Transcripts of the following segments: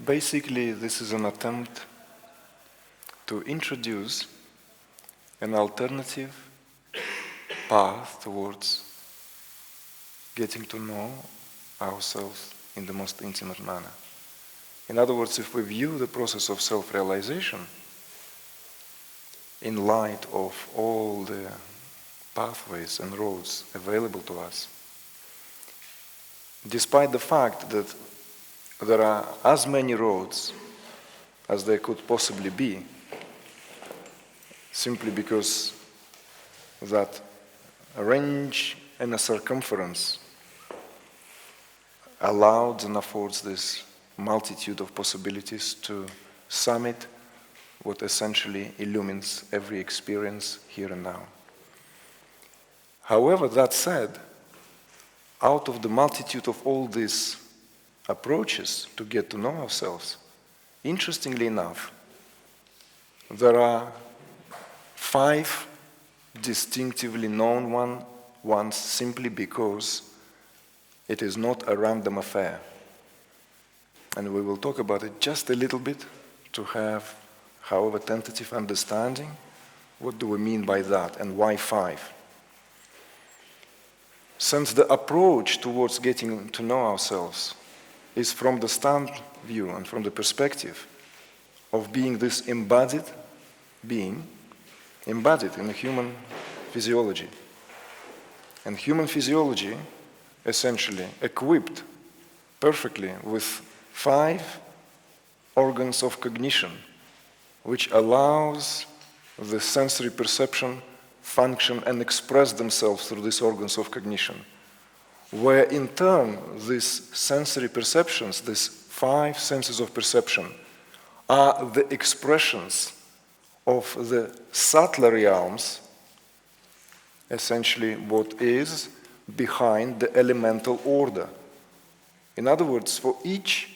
Basically, this is an attempt to introduce an alternative path towards getting to know ourselves in the most intimate manner. In other words, if we view the process of self-realization in light of all the pathways and roads available to us, despite the fact that there are as many roads as there could possibly be, simply because that a range and a circumference allows and affords this multitude of possibilities to summit what essentially illumines every experience here and now. However, that said, out of the multitude of all these approaches to get to know ourselves, interestingly enough, there are 5 distinctively known ones simply because it is not a random affair. And we will talk about it just a little bit to have, however, tentative understanding. What do we mean by that and why 5? Since the approach towards getting to know ourselves is from the stand view and from the perspective of being this embodied being, embodied in a human physiology. And human physiology essentially equipped perfectly with 5 organs of cognition, which allows the sensory perception function and express themselves through these organs of cognition, where in turn these sensory perceptions, these 5 senses of perception, are the expressions of the subtler realms, essentially what is behind the elemental order. In other words, for each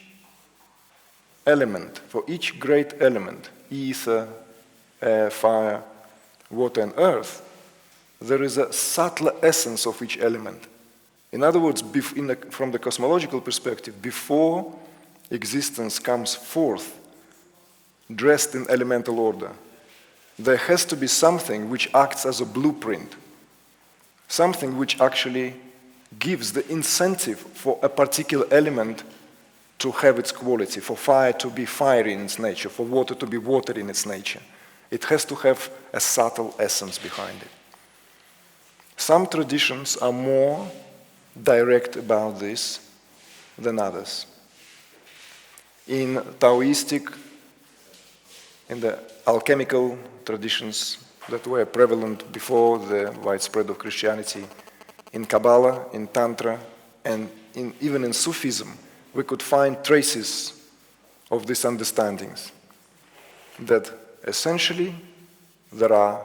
element, for each great element, ether, air, fire, water and earth, there is a subtler essence of each element. In other words, from the cosmological perspective, before existence comes forth, dressed in elemental order, there has to be something which acts as a blueprint, something which actually gives the incentive for a particular element to have its quality, for fire to be fiery in its nature, for water to be water in its nature. It has to have a subtle essence behind it. Some traditions are more direct about this than others. In the alchemical traditions that were prevalent before the widespread of Christianity, in Kabbalah, in Tantra, and even in Sufism, we could find traces of these understandings, that essentially there are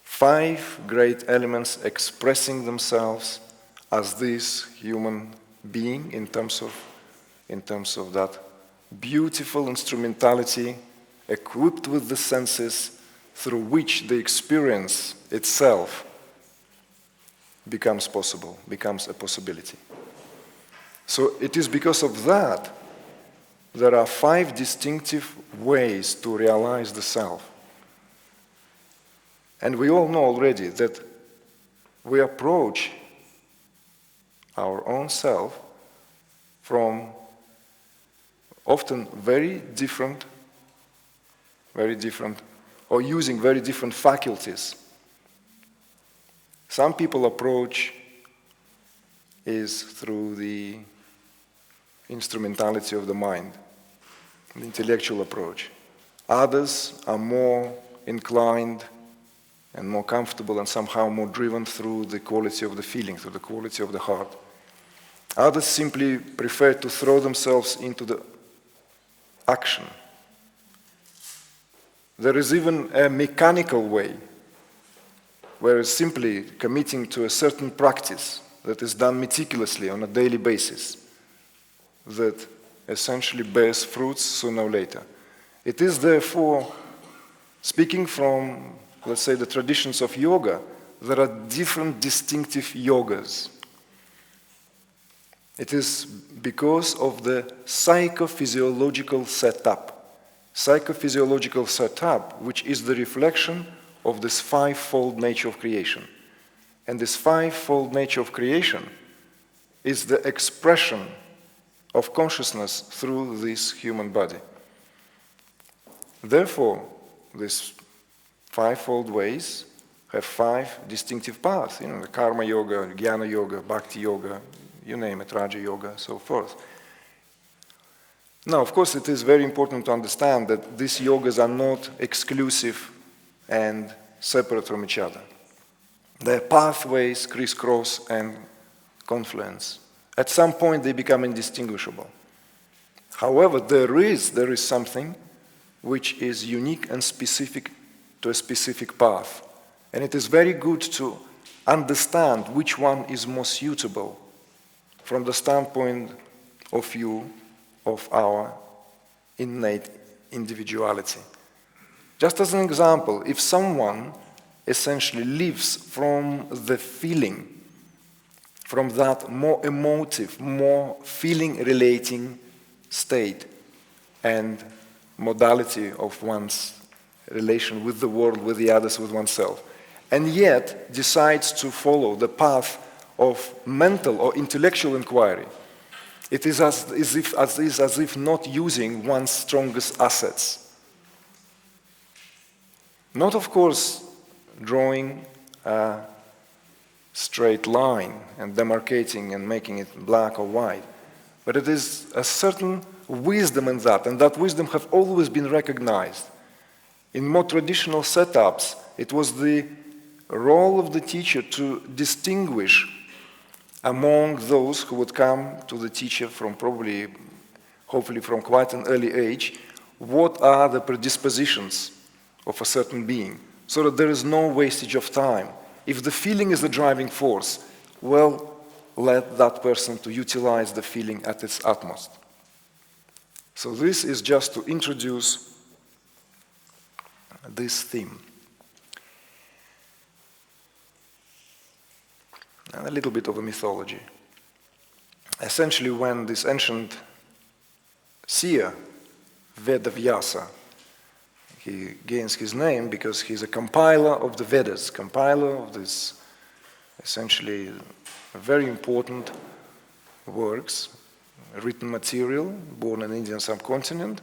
5 great elements expressing themselves as this human being in terms of that beautiful instrumentality equipped with the senses through which the experience itself becomes possible, becomes a possibility. So it is because of that there are 5 distinctive ways to realize the self. And we all know already that we approach our own self from often very different, or using very different faculties. Some people approach is through the instrumentality of the mind, the intellectual approach. Others are more inclined and more comfortable and somehow more driven through the quality of the feeling, through the quality of the heart. Others simply prefer to throw themselves into the action. There is even a mechanical way, where it's simply committing to a certain practice that is done meticulously on a daily basis, that essentially bears fruits sooner or later. It is therefore, speaking from, let's say, the traditions of yoga, there are different distinctive yogas. It is because of the psychophysiological setup. Psychophysiological setup, which is the reflection of this five-fold nature of creation. And this five-fold nature of creation is the expression of consciousness through this human body. Therefore, these five-fold ways have five distinctive paths. You know, the karma yoga, jnana yoga, bhakti yoga, you name it, raja yoga, so forth. Now, of course, it is very important to understand that these yogas are not exclusive and separate from each other. Their pathways crisscross and confluence. At some point, they become indistinguishable. However, there is something which is unique and specific to a specific path. And it is very good to understand which one is more suitable from the standpoint of view of our innate individuality. Just as an example, if someone essentially lives from the feeling, from that more emotive, more feeling-relating state and modality of one's relation with the world, with the others, with oneself, and yet decides to follow the path of mental or intellectual inquiry, it is as if not using one's strongest assets. Not, of course, drawing a straight line and demarcating and making it black or white, but it is a certain wisdom in that, and that wisdom have always been recognized. In more traditional setups, it was the role of the teacher to distinguish among those who would come to the teacher from probably, hopefully from quite an early age, what are the predispositions of a certain being, so that there is no wastage of time. If the feeling is the driving force, well, let that person to utilize the feeling at its utmost. So this is just to introduce this theme. And a little bit of a mythology. Essentially, when this ancient seer, Vedavyasa, he gains his name because he's a compiler of the Vedas, compiler of this essentially very important works, written material, born in the Indian subcontinent,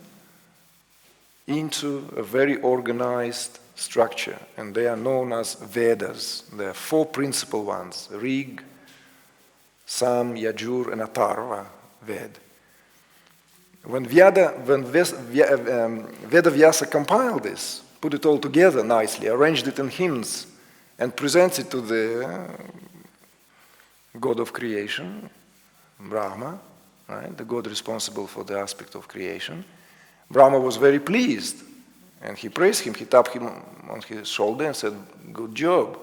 into a very organized structure, and they are known as Vedas. There are four principal ones: Rig, Sam, Yajur, and Atharva Ved. When Vedavyasa compiled this, put it all together nicely, arranged it in hymns, and presented it to the god of creation, Brahma, right, the god responsible for the aspect of creation, Brahma was very pleased, and he praised him. He tapped him on his shoulder and said, "Good job."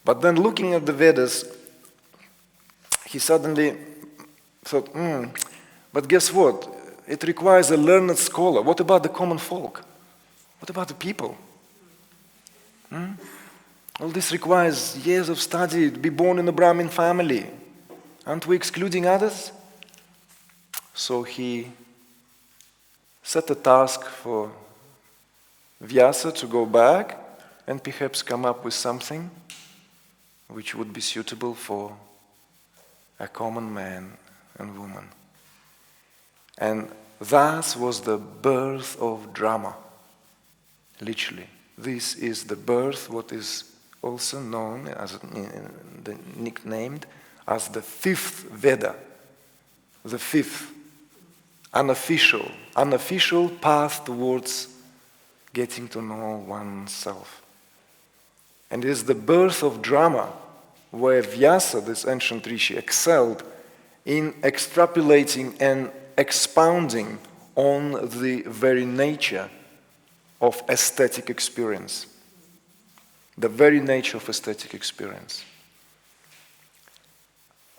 But then looking at the Vedas, he suddenly thought, but guess what? It requires a learned scholar. What about the common folk? What about the people? All this requires years of study, to be born in a Brahmin family. Aren't we excluding others? So he set a task for Vyasa to go back and perhaps come up with something which would be suitable for a common man and woman. And thus was the birth of drama, literally. This is the birth, what is also known as, nicknamed as the Fifth Veda, the fifth, unofficial path towards getting to know oneself. And it is the birth of drama where Vyasa, this ancient rishi, excelled in extrapolating and expounding on the very nature of aesthetic experience. The very nature of aesthetic experience.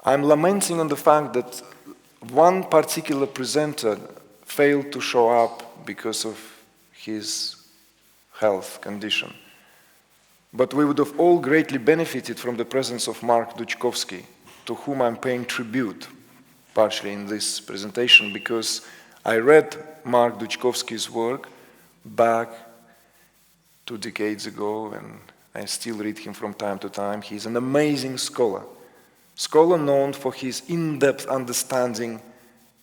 I'm lamenting on the fact that one particular presenter failed to show up because of his health condition. But we would have all greatly benefited from the presence of Mark Duchkovsky, to whom I'm paying tribute partially in this presentation, because I read Mark Duchkovsky's work back 2 decades ago, and I still read him from time to time. He's an amazing scholar known for his in-depth understanding,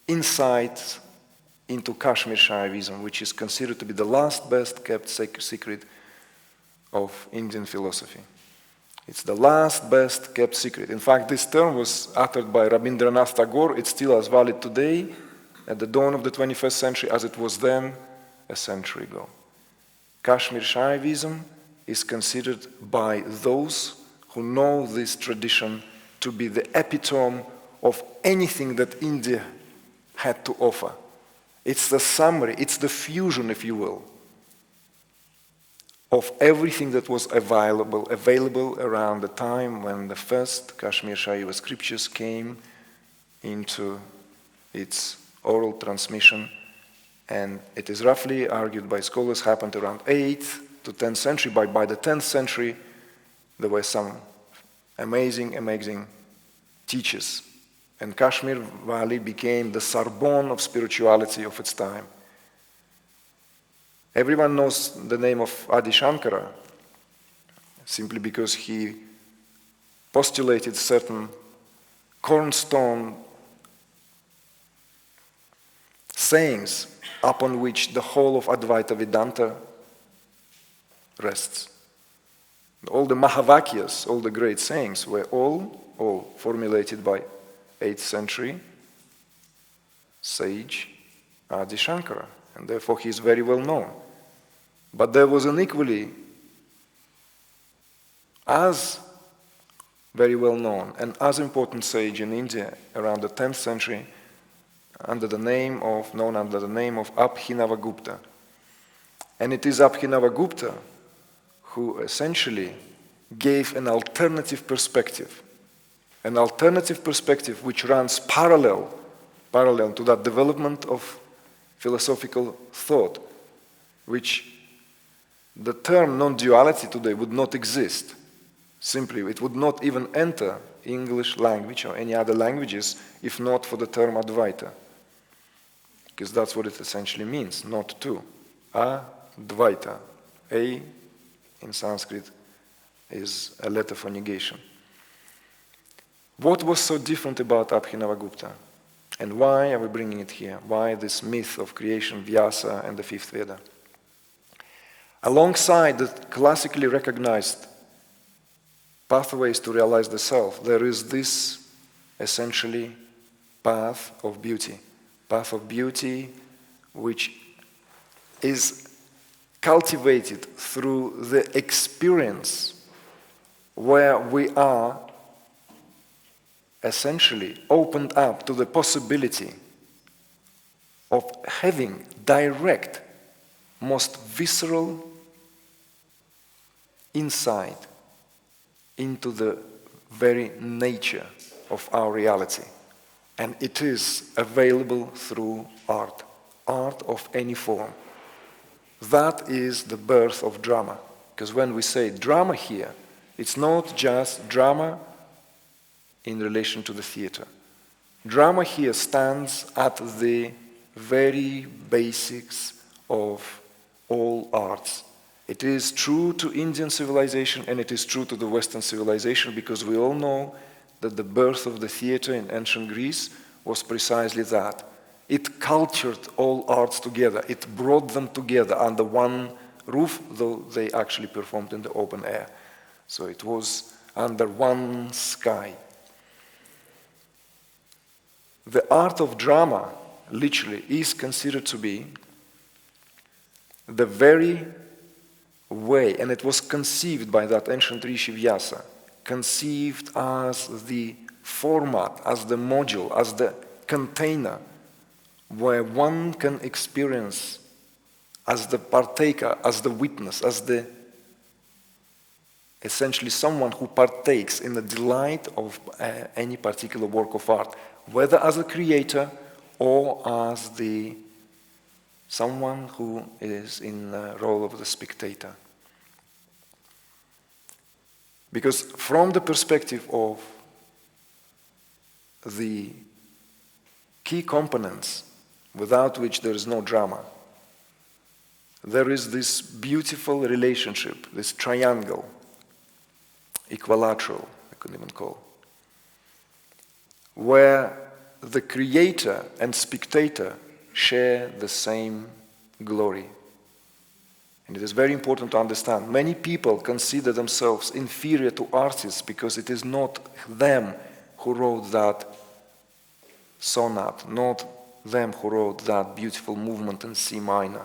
insights into Kashmir Shaivism, which is considered to be the last best kept secret of Indian philosophy. It's the last best kept secret. In fact, this term was uttered by Rabindranath Tagore. It's still as valid today, at the dawn of the 21st century, as it was then a century ago. Kashmir Shaivism is considered by those who know this tradition to be the epitome of anything that India had to offer. It's the summary, it's the fusion, if you will, of everything that was available around the time when the first Kashmir Shaiva scriptures came into its oral transmission. And it is roughly argued by scholars happened around 8th to 10th century. By the 10th century, there were some amazing teachers. And Kashmir Valley became the Sorbonne of spirituality of its time. Everyone knows the name of Adi Shankara, simply because he postulated certain cornerstone sayings upon which the whole of Advaita Vedanta rests. All the Mahavakyas, all the great sayings were all formulated by 8th century sage Adi Shankara, and therefore he is very well known. But there was an equally as very well known and as important sage in India around the 10th century, known under the name of Abhinavagupta. And it is Abhinavagupta who essentially gave an alternative perspective which runs parallel to that development of philosophical thought, which the term non-duality today would not exist. Simply, it would not even enter English language or any other languages if not for the term Advaita. Because that's what it essentially means, not two. Advaita. A in Sanskrit is a letter for negation. What was so different about Abhinavagupta? And why are we bringing it here? Why this myth of creation, Vyasa, and the Fifth Veda? Alongside the classically recognized pathways to realize the self, there is this essentially path of beauty which is cultivated through the experience where we are essentially opened up to the possibility of having direct, most visceral insight into the very nature of our reality. And it is available through art of any form. That is the birth of drama. Because when we say drama here, it's not just drama in relation to the theater. Drama here stands at the very basics of all arts. It is true to Indian civilization and it is true to the Western civilization, because we all know that the birth of the theater in ancient Greece was precisely that. It cultured all arts together. It brought them together under one roof, though they actually performed in the open air. So it was under one sky. The art of drama, literally, is considered to be the very way, and it was conceived by that ancient Rishi Vyasa, conceived as the format, as the module, as the container where one can experience as the partaker, as the witness, as the essentially someone who partakes in the delight of any particular work of art, whether as a creator or as the someone who is in the role of the spectator. Because from the perspective of the key components without which there is no drama. There is this beautiful relationship, this triangle, equilateral, I could even call, where the creator and spectator share the same glory. And it is very important to understand. Many people consider themselves inferior to artists because it is not them who wrote that sonat, not them who wrote that beautiful movement in C minor.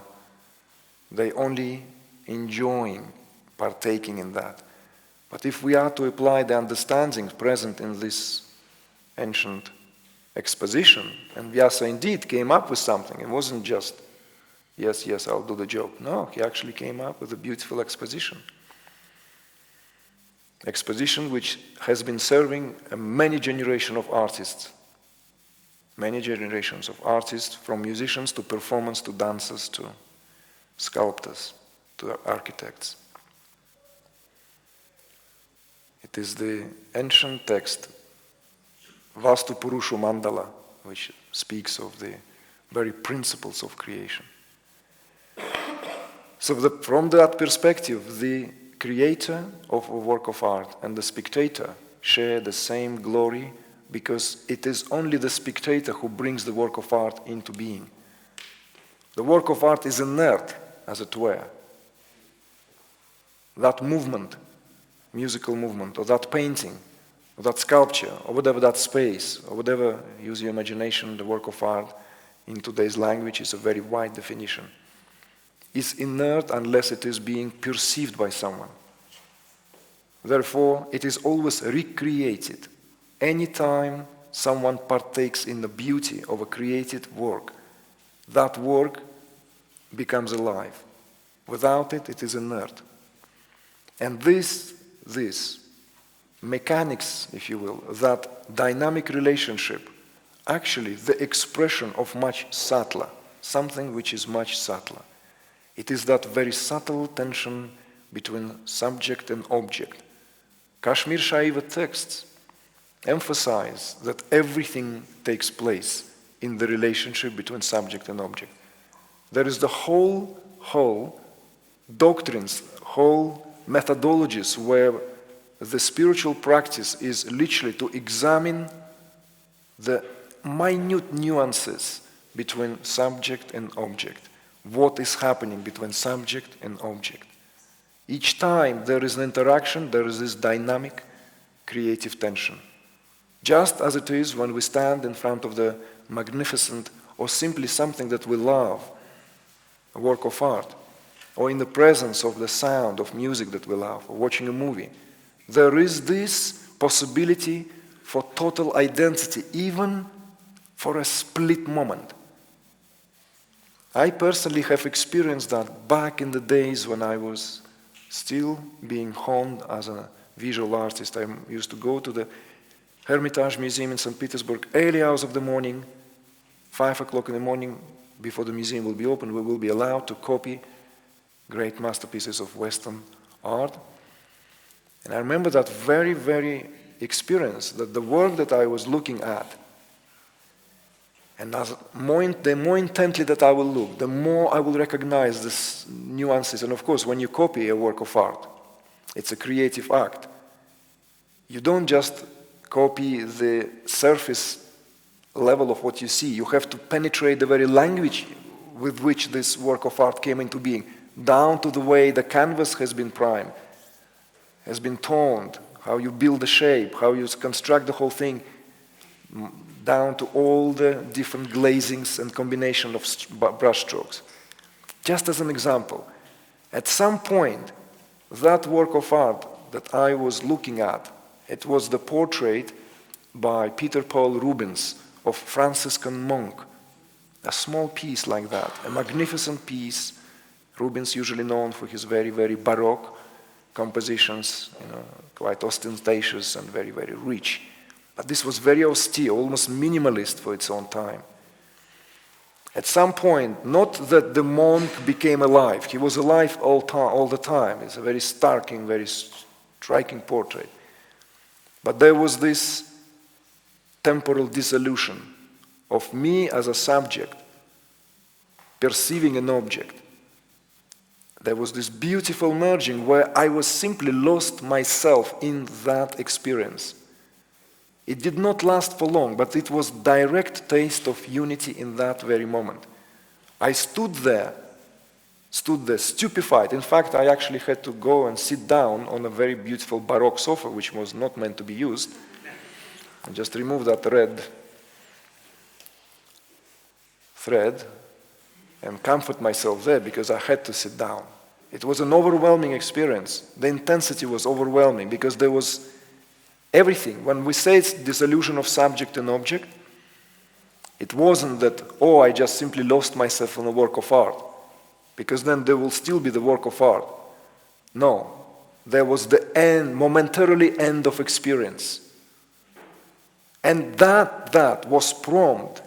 They only enjoying partaking in that. But if we are to apply the understandings present in this ancient exposition, and Vyasa indeed came up with something, it wasn't just, yes, yes, I'll do the joke. No, he actually came up with a beautiful exposition. Exposition which has been serving many generations of artists. Many generations of artists, from musicians to performers to dancers to sculptors to architects. It is the ancient text, Vastu Purushu Mandala, which speaks of the very principles of creation. So from that perspective, the creator of a work of art and the spectator share the same glory because it is only the spectator who brings the work of art into being. The work of art is inert, as it were. That movement, musical movement, or that painting, or that sculpture, or whatever that space, or whatever, use your imagination, the work of art in today's language is a very wide definition, is inert unless it is being perceived by someone. Therefore, it is always recreated. Anytime someone partakes in the beauty of a created work, that work becomes alive. Without it, it is inert. And this mechanics, if you will, that dynamic relationship, actually the expression of much subtler, something which is much subtler. It is that very subtle tension between subject and object. Kashmir Shaiva texts emphasize that everything takes place in the relationship between subject and object. There is the whole doctrines, whole methodologies where the spiritual practice is literally to examine the minute nuances between subject and object. What is happening between subject and object. Each time there is an interaction, there is this dynamic creative tension. Just as it is when we stand in front of the magnificent or simply something that we love, a work of art, or in the presence of the sound of music that we love, or watching a movie. There is this possibility for total identity, even for a split moment. I personally have experienced that back in the days when I was still being honed as a visual artist. I used to go to the Hermitage Museum in St. Petersburg early hours of the morning, 5 o'clock in the morning, before the museum will be open. We will be allowed to copy great masterpieces of Western art. And I remember that very, very experience, that the work that I was looking at, and the more intently that I will look, the more I will recognize these nuances. And of course, when you copy a work of art, it's a creative act. You don't just copy the surface level of what you see. You have to penetrate the very language with which this work of art came into being, down to the way the canvas has been primed, has been toned, how you build the shape, how you construct the whole thing, down to all the different glazings and combination of brush strokes. Just as an example, at some point, that work of art that I was looking at, it was the portrait by Peter Paul Rubens of Franciscan monk, a small piece like that, a magnificent piece. Rubens usually known for his very, very Baroque compositions, quite ostentatious and very, very rich. But this was very austere, almost minimalist for its own time. At some point, not that the monk became alive, he was alive all the time. It's a very starking, very striking portrait. But there was this temporal dissolution of me as a subject perceiving an object. There was this beautiful merging where I was simply lost myself in that experience. It did not last for long, but it was direct taste of unity in that very moment. I stood there stupefied. In fact, I actually had to go and sit down on a very beautiful Baroque sofa, which was not meant to be used. I just removed that red thread and comfort myself there because I had to sit down. It was an overwhelming experience. The intensity was overwhelming because there was everything. When we say it's dissolution of subject and object, it wasn't that, oh, I just simply lost myself in a work of art, because then there will still be the work of art. No, there was the end, momentarily end of experience. And that was prompt,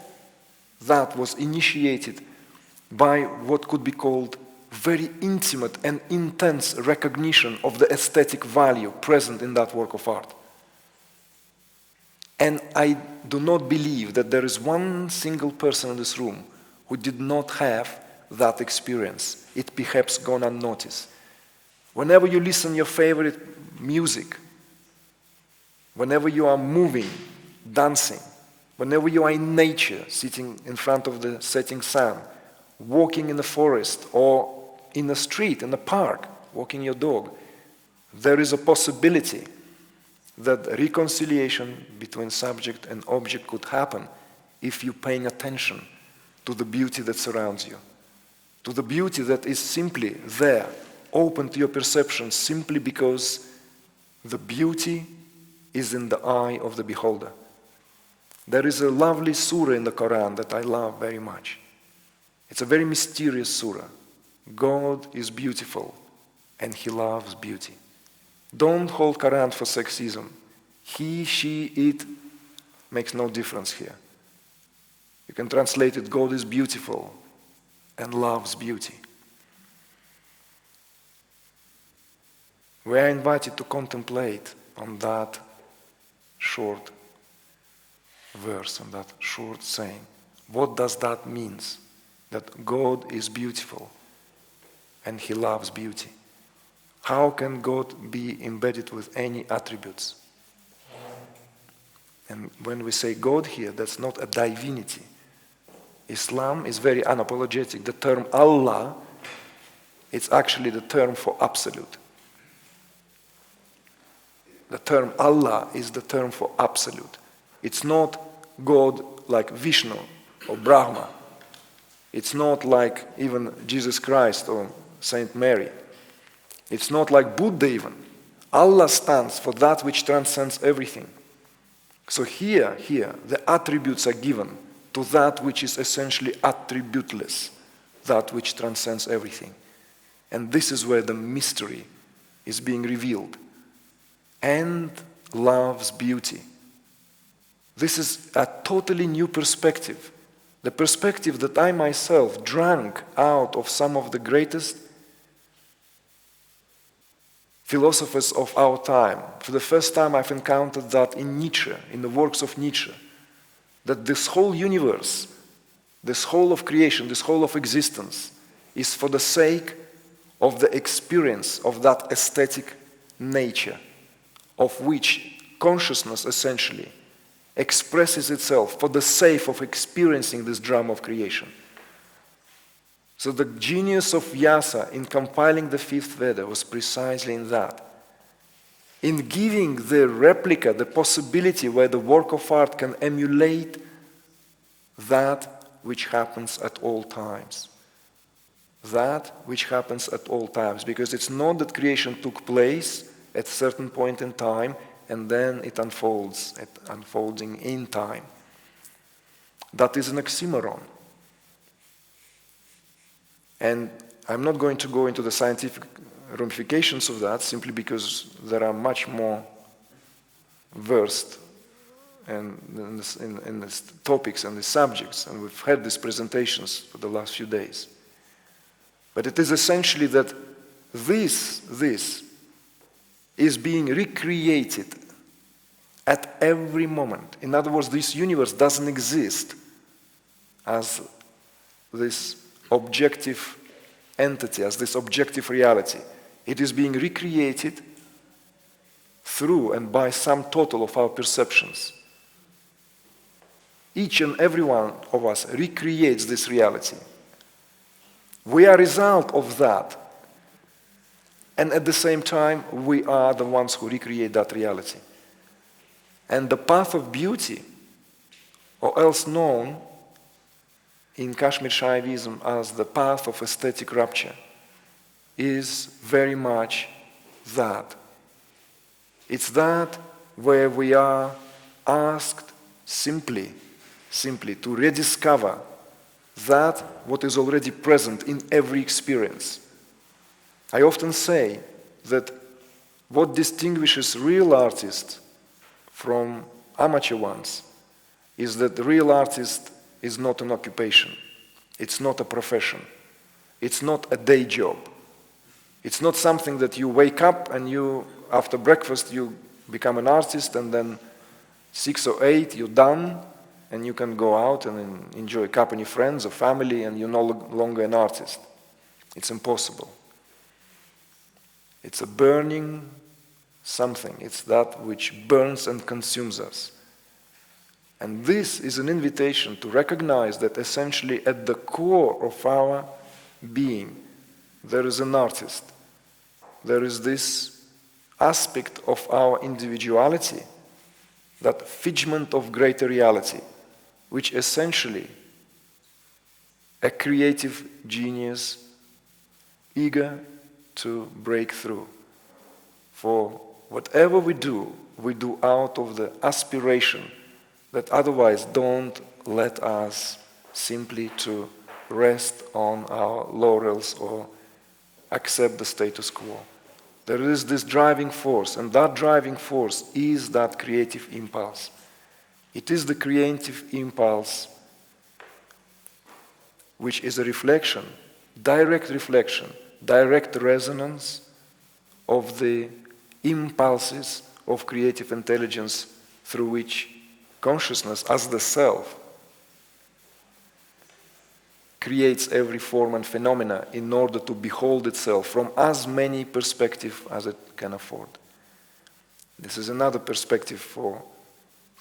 that was initiated by what could be called very intimate and intense recognition of the aesthetic value present in that work of art. And I do not believe that there is one single person in this room who did not have that experience. It perhaps gone unnoticed. Whenever you listen your favorite music, whenever you are moving, dancing, whenever you are in nature, sitting in front of the setting sun, walking in the forest or in a street, in a park, walking your dog, there is a possibility that reconciliation between subject and object could happen if you're paying attention to the beauty that surrounds you, to the beauty that is simply there, open to your perception simply because the beauty is in the eye of the beholder. There is a lovely surah in the Quran that I love very much. It's a very mysterious surah. God is beautiful and He loves beauty. Don't hold Quran for sexism. He, she, it makes no difference here. You can translate it, God is beautiful and loves beauty. We are invited to contemplate on that short verse, on that short saying. What does that mean? That God is beautiful and He loves beauty. How can God be embedded with any attributes? And when we say God here, that's not a divinity. Islam is very unapologetic. The term Allah, it's actually the term for absolute. The term Allah is the term for absolute. It's not God like Vishnu or Brahma. It's not like even Jesus Christ or Saint Mary. It's not like Buddha even. Allah stands for that which transcends everything. So here, the attributes are given to that which is essentially attributeless, that which transcends everything. And this is where the mystery is being revealed. And loves beauty. This is a totally new perspective. The perspective that I myself drank out of some of the greatest philosophers of our time. For the first time I've encountered that in Nietzsche, in the works of Nietzsche, that this whole universe, this whole of creation, this whole of existence is for the sake of the experience of that aesthetic nature of which consciousness essentially expresses itself for the sake of experiencing this drama of creation. So the genius of Vyasa in compiling the Fifth Veda was precisely in that. In giving the replica, the possibility where the work of art can emulate that which happens at all times. That which happens at all times. Because it's not that creation took place at a certain point in time and then it unfolds, unfolding in time. That is an oxymoron. And I'm not going to go into the scientific ramifications of that simply because there are much more versed in these topics and these subjects, and we've had these presentations for the last few days. But it is essentially that this is being recreated at every moment. In other words, this universe doesn't exist as this objective entity, as this objective reality. It is being recreated through and by sum total of our perceptions. Each and every one of us recreates this reality. We are a result of that. And at the same time, we are the ones who recreate that reality. And the path of beauty, or else known in Kashmir Shaivism as the path of aesthetic rupture, is very much that. It's that where we are asked simply to rediscover that what is already present in every experience. I often say that what distinguishes real artists from amateur ones is that the real artist is not an occupation. It's not a profession. It's not a day job. It's not something that you wake up and you, after breakfast, you become an artist and then 6 or 8, you're done and you can go out and enjoy company, friends or family, and you're no longer an artist. It's impossible. It's a burning something. It's that which burns and consumes us. And this is an invitation to recognize that essentially at the core of our being, there is an artist. There is this aspect of our individuality, that figment of greater reality, which essentially a creative genius eager to break through. For whatever we do out of the aspiration that otherwise don't let us simply to rest on our laurels or accept the status quo. There is this driving force, and that driving force is that creative impulse. It is the creative impulse which is a reflection, direct resonance of the impulses of creative intelligence through which consciousness as the self creates every form and phenomena in order to behold itself from as many perspectives as it can afford. This is another perspective for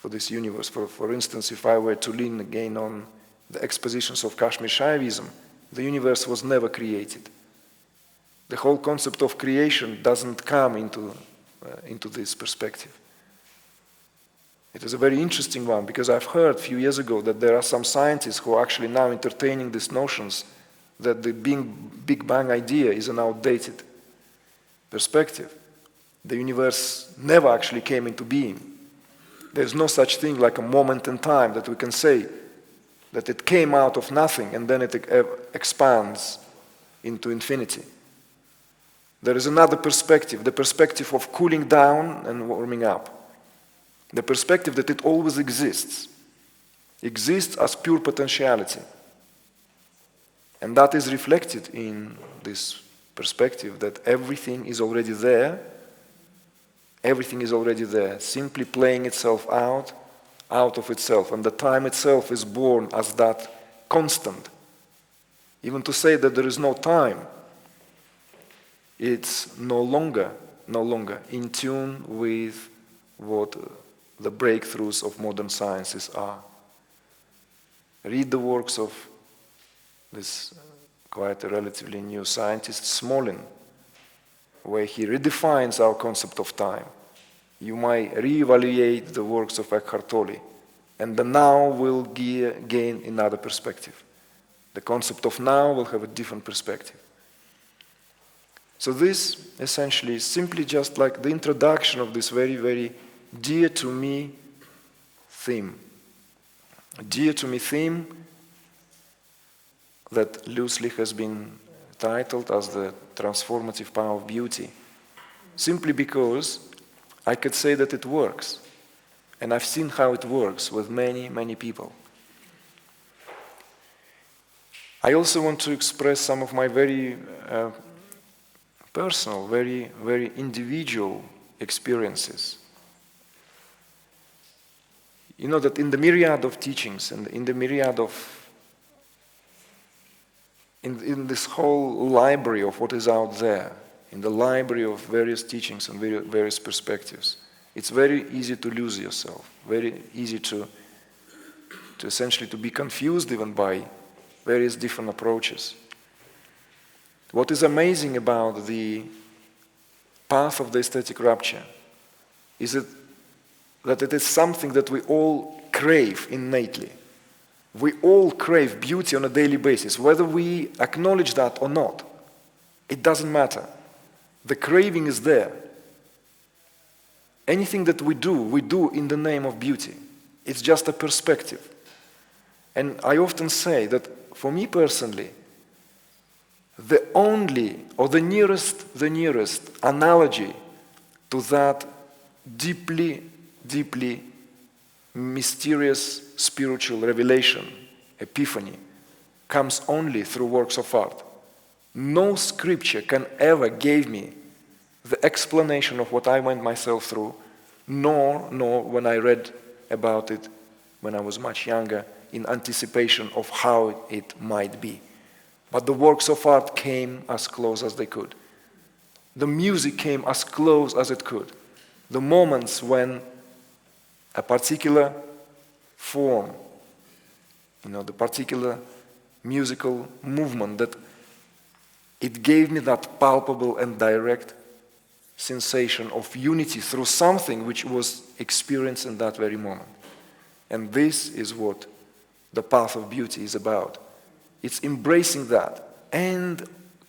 this universe. For instance, if I were to lean again on the expositions of Kashmir Shaivism, the universe was never created. The whole concept of creation doesn't come into this perspective. It is a very interesting one, because I've heard a few years ago that there are some scientists who are actually now entertaining these notions that the Big Bang idea is an outdated perspective. The universe never actually came into being. There's no such thing like a moment in time that we can say that it came out of nothing and then it expands into infinity. There is another perspective, the perspective of cooling down and warming up. The perspective that it always exists as pure potentiality. And that is reflected in this perspective that everything is already there, simply playing itself out of itself. And the time itself is born as that constant. Even to say that there is no time, it's no longer in tune with what the breakthroughs of modern sciences are. Read the works of this quite a relatively new scientist, Smolin, where he redefines our concept of time. You might reevaluate the works of Eckhart Tolle, and the now will gain another perspective. The concept of now will have a different perspective. So this essentially is simply just like the introduction of this very, very dear to me theme. A dear to me theme that loosely has been titled as the Transformative Power of Beauty, simply because I could say that it works. And I've seen how it works with many, many people. I also want to express some of my very personal, very, very individual experiences. You know that in the myriad of teachings and in the myriad of in this whole library of what is out there, in the library of various teachings and various perspectives, it's very easy to lose yourself, very easy to essentially to be confused even by various different approaches. What is amazing about the path of the aesthetic rupture is that it is something that we all crave innately. We all crave beauty on a daily basis, whether we acknowledge that or not. It doesn't matter. The craving is there. Anything that we do in the name of beauty. It's just a perspective. And I often say that for me personally, the only or the nearest analogy to that deeply mysterious spiritual revelation, epiphany, comes only through works of art. No scripture can ever give me the explanation of what I went myself through, nor when I read about it when I was much younger in anticipation of how it might be. But the works of art came as close as they could. The music came as close as it could. The moments when a particular form, the particular musical movement, that it gave me that palpable and direct sensation of unity through something which was experienced in that very moment. And this is what the path of beauty is about. It's embracing that and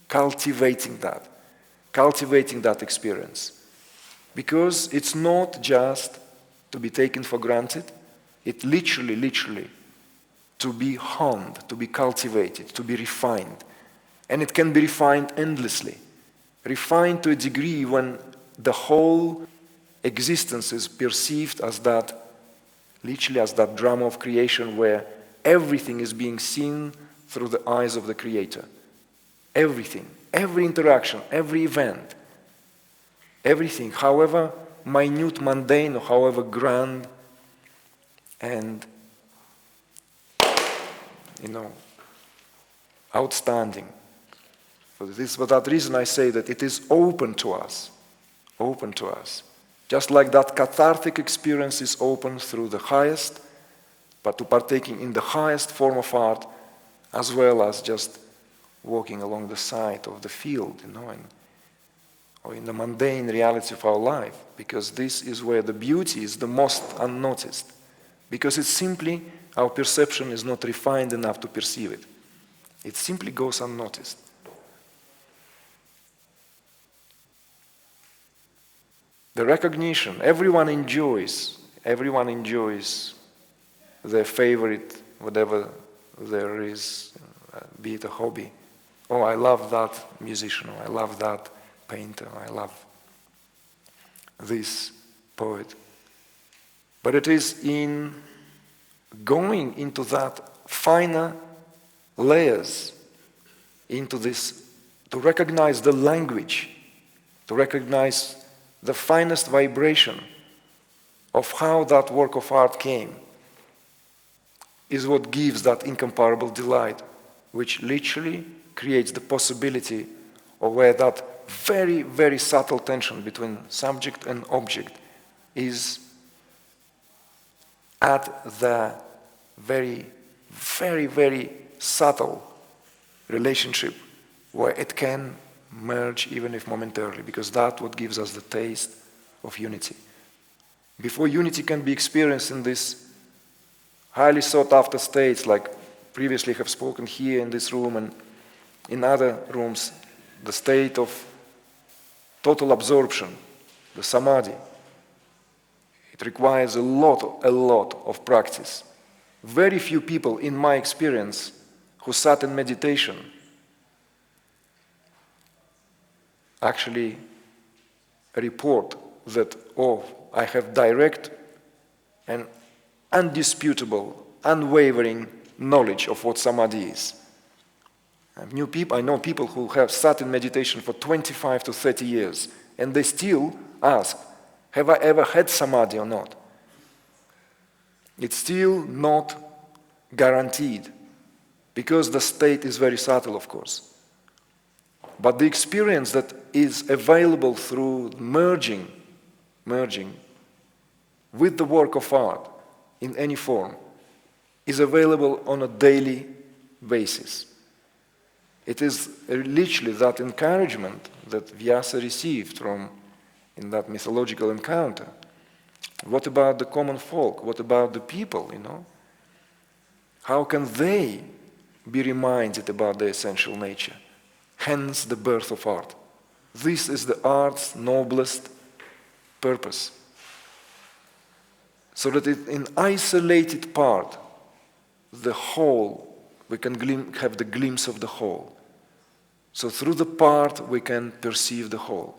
cultivating that experience. Because it's not just to be taken for granted, it literally to be honed, to be cultivated, to be refined. And it can be refined endlessly. Refined to a degree when the whole existence is perceived as that, literally as that drama of creation where everything is being seen through the eyes of the Creator. Everything, every interaction, every event, everything, however minute, mundane, or however grand and, outstanding. For that reason I say that it is open to us. Just like that cathartic experience is open through the highest, but to partaking in the highest form of art, as well as just walking along the side of the field, or in the mundane reality of our life, because this is where the beauty is the most unnoticed, because it's simply, our perception is not refined enough to perceive it. It simply goes unnoticed. The recognition, everyone enjoys their favorite, whatever there is, be it a hobby. Oh, I love that musician, or I love that painter, or I love this poet. But it is in going into that finer layers, into this, to recognize the language, to recognize the finest vibration of how that work of art came, is what gives that incomparable delight, which literally creates the possibility of where that very subtle tension between subject and object is at the very subtle relationship where it can merge, even if momentarily, because that's what gives us the taste of unity. Before unity can be experienced in this highly sought after states, like previously have spoken here in this room and in other rooms, the state of total absorption, the samadhi, it requires a lot of practice. Very few people, in my experience, who sat in meditation actually report that, oh, I have direct and undisputable, unwavering knowledge of what samadhi is. I know people who have sat in meditation for 25 to 30 years, and they still ask, have I ever had samadhi or not? It's still not guaranteed, because the state is very subtle, of course. But the experience that is available through merging with the work of art in any form is available on a daily basis. It is literally that encouragement that Vyasa received in that mythological encounter. What about the common folk? What about the people, How can they be reminded about their essential nature? Hence the birth of art. This is the art's noblest purpose. So that in isolated part, the whole, we can have the glimpse of the whole. So through the part, we can perceive the whole.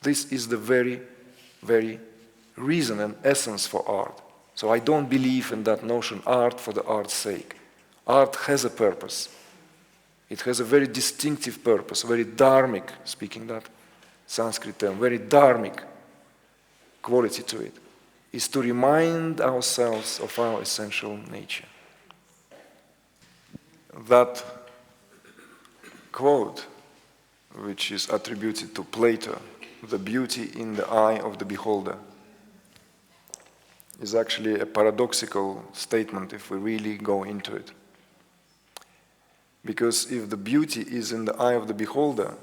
This is the very, very reason and essence for art. So I don't believe in that notion, art for the art's sake. Art has a purpose. It has a very distinctive purpose, very dharmic, speaking that Sanskrit term, very dharmic quality to it, is to remind ourselves of our essential nature. That quote, which is attributed to Plato, the beauty in the eye of the beholder, is actually a paradoxical statement if we really go into it. Because if the beauty is in the eye of the beholder,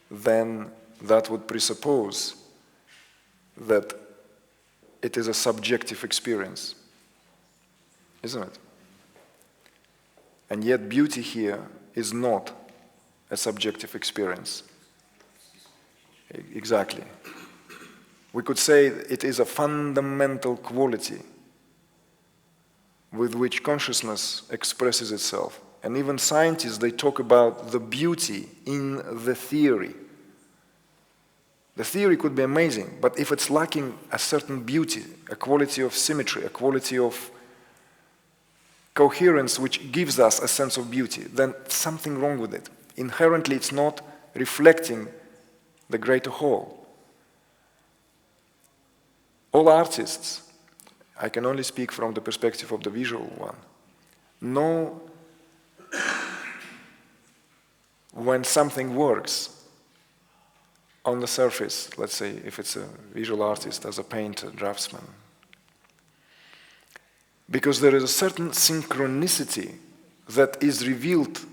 then that would presuppose that it is a subjective experience, isn't it? And yet beauty here is not a subjective experience. Exactly. We could say it is a fundamental quality with which consciousness expresses itself. And even scientists, they talk about the beauty in the theory. The theory could be amazing, but if it's lacking a certain beauty, a quality of symmetry, a quality of coherence which gives us a sense of beauty, then something wrong with it. Inherently, it's not reflecting the greater whole. All artists, I can only speak from the perspective of the visual one, know when something works on the surface, let's say if it's a visual artist, as a painter, draftsman, because there is a certain synchronicity that is revealed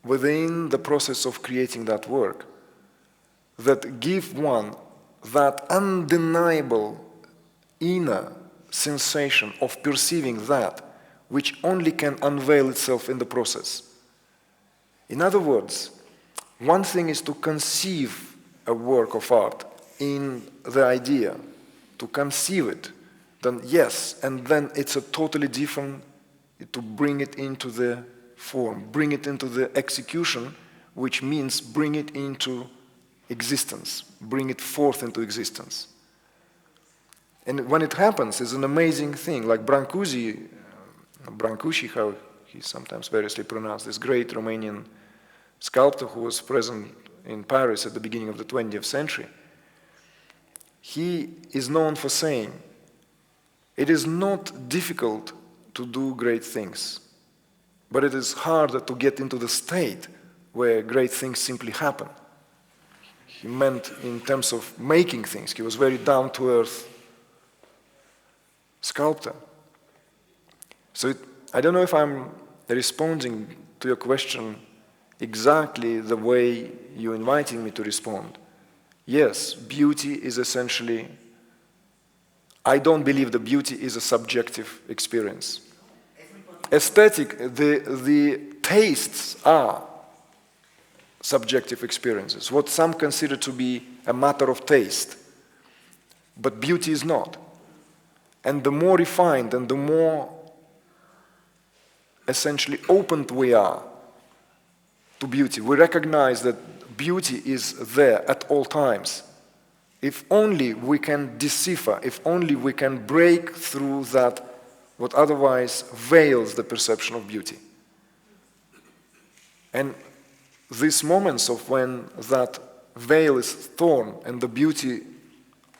within the process of creating that work that give one that undeniable inner sensation of perceiving that which only can unveil itself in the process. In other words, one thing is to conceive a work of art in the idea, to conceive it, then yes, and then it's a totally different to bring it into the form, bring it into the execution, which means bring it into existence, bring it forth into existence. And when it happens, it's an amazing thing, like Brancusi, how he's sometimes variously pronounced, this great Romanian sculptor who was present in Paris at the beginning of the 20th century. He is known for saying, it is not difficult to do great things, but it is harder to get into the state where great things simply happen. He meant in terms of making things. He was very down-to-earth sculptor. So I don't know if I'm responding to your question exactly the way you're inviting me to respond. Yes, beauty is essentially, I don't believe the beauty is a subjective experience. Aesthetic, the tastes are subjective experiences, what some consider to be a matter of taste. But beauty is not. And the more refined and the more essentially opened we are to beauty, we recognize that beauty is there at all times. If only we can decipher, if only we can break through that what otherwise veils the perception of beauty. And these moments of when that veil is torn and the beauty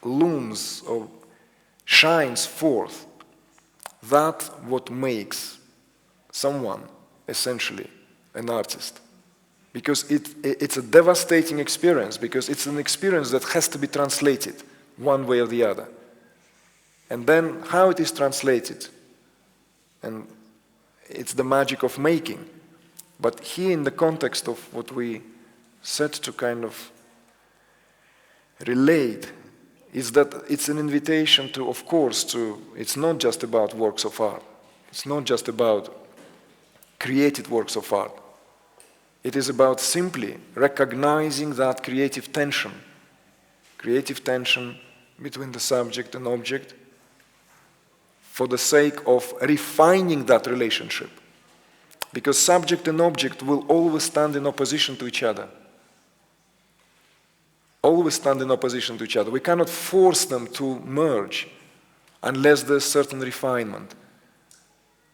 looms or shines forth, that what makes someone essentially, an artist. Because it's a devastating experience, because it's an experience that has to be translated one way or the other. And then how it is translated, and it's the magic of making. But here in the context of what we set to kind of relate, is that it's an invitation to, of course, it's not just about works of art. It's not just about created works of art. It is about simply recognizing that creative tension between the subject and object, for the sake of refining that relationship. Because subject and object will always stand in opposition to each other. Always stand in opposition to each other. We cannot force them to merge unless there's certain refinement.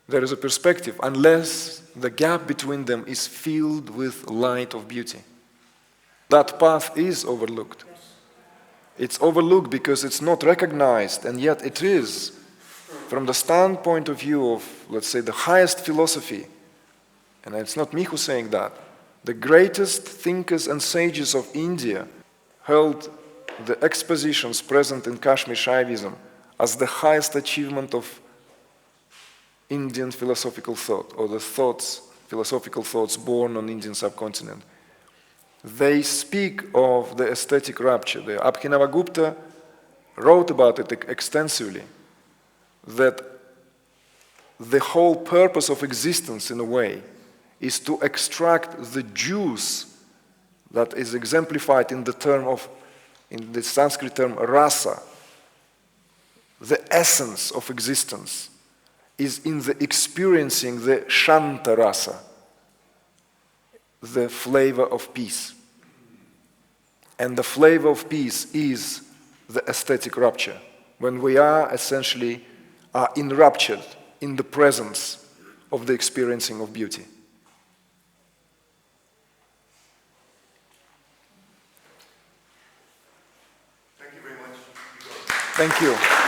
There is a perspective, unless the gap between them is filled with light of beauty. That path is overlooked. It's overlooked because it's not recognized, and yet it is, from the standpoint of view of, let's say, the highest philosophy, and it's not me who's saying that, the greatest thinkers and sages of India held the expositions present in Kashmir Shaivism as the highest achievement of Indian philosophical thought, or the philosophical thoughts born on Indian subcontinent. They speak of the aesthetic rupture. The Abhinavagupta wrote about it extensively, that the whole purpose of existence, in a way, is to extract the juice that is exemplified in the Sanskrit term rasa. The essence of existence is in the experiencing the shanta rasa, the flavor of peace. And the flavor of peace is the aesthetic rupture, when we are essentially enraptured in the presence of the experiencing of beauty. Thank you very much. Thank you.